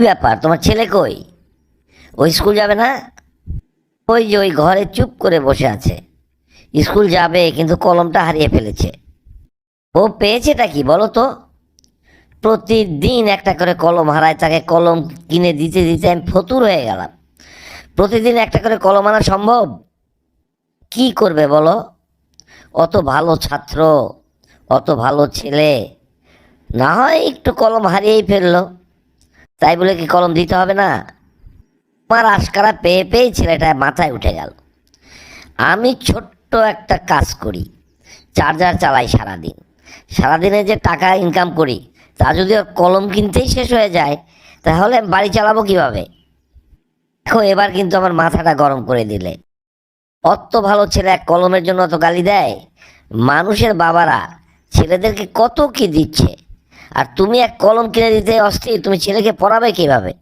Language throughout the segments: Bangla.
ব্যাপার, তোমার ছেলে কই? ওই স্কুল যাবে না? ওই যে ওই ঘরে চুপ করে বসে আছে। স্কুল যাবে কিন্তু কলমটা হারিয়ে ফেলেছে। ও পেয়েছেটা কি বলো তো? প্রতিদিন একটা করে কলম হারায়, তাকে কলম কিনে দিতে দিতে আমি ফতুর হয়ে গেলাম। প্রতিদিন একটা করে কলম আনা সম্ভব? কি করবে বলো? অত ভালো ছাত্র, অত ভালো ছেলে, না হয় একটু কলম হারিয়েই ফেললো, তাই বলে কি কলম দিতে হবে না? আমার আশকারা পেয়ে পেয়ে ছেলেটা মাথায় উঠে গেল। আমি ছোট্ট একটা কাজ করি, চার্জার চালাই সারাদিন। সারাদিনে যে টাকা ইনকাম করি তা যদি ওর কলম কিনতেই শেষ হয়ে যায়, তাহলে আমি বাড়ি চালাবো কিভাবে? দেখো, এবার কিন্তু আমার মাথাটা গরম করে দিলে। অত ভালো ছেলে এক কলমের জন্য অত গালি দেয়? মানুষের বাবারা ছেলেদেরকে কত কি দিচ্ছে, আর তুমি এক কলম কিনে দিতে অস্থির। তুমি ছেলেকে পড়াবে কিভাবে?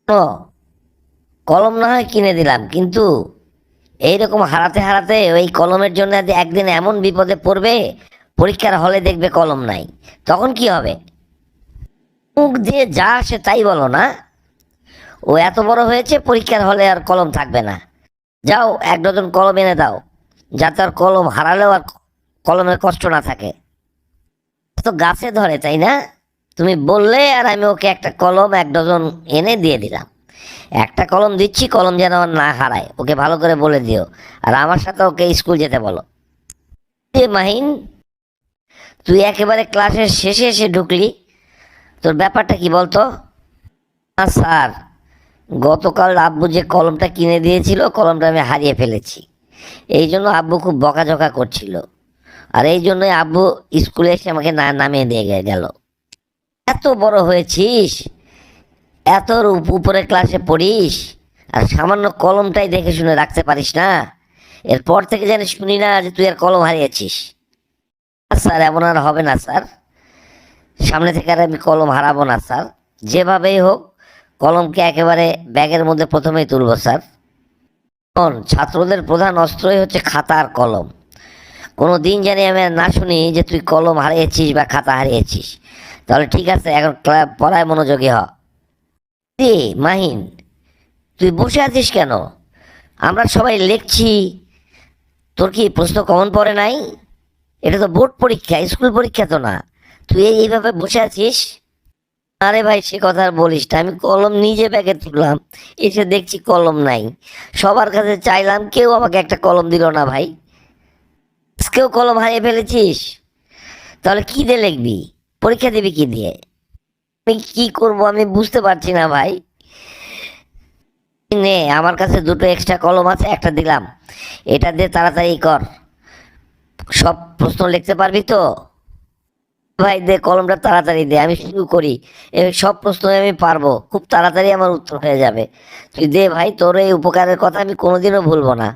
ও, কলম না হয় কিনে দিলাম, কিন্তু এইরকম হারাতে হারাতে ওই কলমের জন্য একদিন এমন বিপদে পড়বে, পরীক্ষার হলে দেখবে কলম নাই, তখন কি হবে? মুখ দিয়ে যা আসে তাই বলো না। ও এত বড় হয়েছে, পরীক্ষার হলে আর কলম থাকবে না। যাও, 1 ডজন কলম এনে দাও, যাতে আর কলম হারালেও আর কলমের কষ্ট না থাকে। তো গাছে ধরে, তাই না? তুমি বললে আর আমি ওকে একটা কলম 1 ডজন এনে দিয়ে দিলাম। একটা কলম দিচ্ছি, কলম যেন আমার না হারায়, ওকে ভালো করে বলে দিও। আর আমার সাথে ওকে স্কুল যেতে বলো। এ মাহিন, তুই একেবারে ক্লাসের শেষে এসে ঢুকলি, তোর ব্যাপারটা কি বলতো? না স্যার, গতকাল আব্বু যে কলমটা কিনে দিয়েছিল, কলমটা আমি হারিয়ে ফেলেছি। এই জন্য আব্বু খুব বকাঝকা করছিল, আর এই জন্যই আব্বু স্কুলে এসে আমাকে নামিয়ে দিয়ে গেল। এত বড় হয়েছিস, এত উপরে ক্লাসে পড়িস, আর সামান্য কলমটাই দেখে শুনে রাখতে পারিস না? এরপর থেকে যেন শুনি না যে তুই আর কলম হারিয়েছিস। স্যার, এমন আর হবে না স্যার। সামনে থেকে আর আমি কলম হারাবো না স্যার। যেভাবেই হোক কলমকে একেবারে ব্যাগের মধ্যে প্রথমেই তুলবো স্যার। কারণ ছাত্রদের প্রধান অস্ত্রই হচ্ছে খাতা আর কলম। কোনো দিন জানি আমি আর না শুনি যে তুই কলম হারিয়েছিস বা খাতা হারিয়েছিস। তাহলে ঠিক আছে, এখন পড়ায় মনোযোগী হ। মাহিন, তুই বসে আছিস কেন? আমরা সবাই লিখছি, তোর কি প্রশ্ন কমন পড়ে নাই? এটা তো বোর্ড পরীক্ষা, স্কুল পরীক্ষা তো না। তুই এইভাবে বসে আছিস? আরে ভাই, সে কথা আর বলিস না। আমি কলম নিজে ব্যাগে তুললাম, এসে দেখছি কলম নাই। সবার কাছে চাইলাম, কেউ আমাকে একটা কলম দিল না ভাই। কেউ কলম হারিয়ে ফেলেছিস? তাহলে কি দিয়ে লিখবি? পরীক্ষা দিবি কি দিয়ে? আমি কি করব আমি বুঝতে পারছি না ভাই। নে, আমার কাছে 2টো এক্সট্রা কলম আছে, একটা দিলাম, এটা দিয়ে তাড়াতাড়ি কর। সব প্রশ্ন লিখতে পারবি তো? ভাই দে কলমটা, তাড়াতাড়ি দে, আমি শুরু করি। সব প্রশ্ন আমি পারবো, খুব তাড়াতাড়ি আমার উত্তর হয়ে যাবে। তুই দে ভাই, তোর এই উপকারের কথা আমি কোনোদিনও ভুলবো না।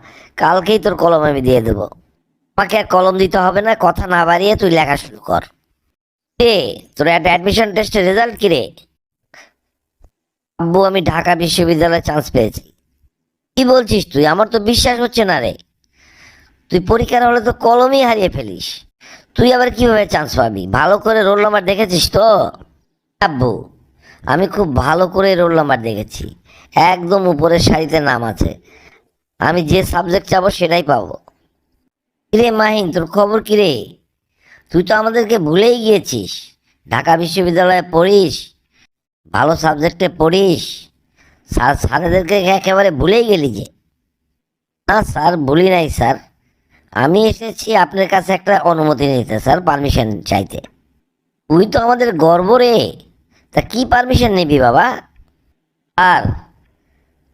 কালকেই তোর কলম আমি দিয়ে দেবো। আমাকে আর কলম দিতে হবে না, কথা না বাড়িয়ে তুই লেখা শুরু কর। তোর একটা অ্যাডমিশন টেস্টের রেজাল্ট কি রে? আব্বু, আমি ঢাকা বিশ্ববিদ্যালয়ে চান্স পেয়েছি। কি বলছিস তুই? আমার তো বিশ্বাস হচ্ছে না রে। তুই পরীক্ষার হলে তো কলমই হারিয়ে ফেলিস, তুই আবার কিভাবে চান্স পাবি? ভালো করে রোল নাম্বার দেখেছিস তো? আব্বু, আমি খুব ভালো করে রোল নাম্বার দেখেছি, একদম উপরের সারিতে নাম আছে। আমি যে সাবজেক্ট চাবো সেটাই পাবো। কিরে মাহিন, তোর খবর কিরে? তুই তো আমাদেরকে ভুলেই গিয়েছিস। ঢাকা বিশ্ববিদ্যালয়ে পড়িস, ভালো সাবজেক্টে পড়িস, স্যারেদেরকে একেবারে ভুলেই গেলি যে। না স্যার, ভুলি নাই স্যার। আমি এসেছি আপনার কাছে একটা অনুমতি নিতে স্যার, পারমিশন চাইতে। তুই তো আমাদের গর্ব রে, তা কি পারমিশন নিবি বাবা? আর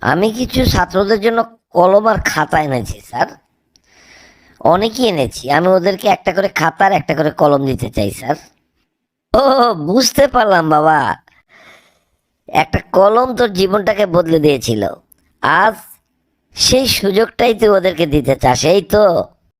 আমি কিছু ছাত্রদের জন্য কলম আর খাতা এনেছি স্যার। অনেকই এনেছি, আমি ওদেরকে একটা করে খাতা আর একটা করে কলম দিতে চাই স্যার। ও, বুঝতে পারলাম বাবা। একটা কলম তোর জীবনটাকে বদলে দিয়েছিল, আজ সেই সুযোগটাই তুই ওদেরকে দিতে চাস, এই তো?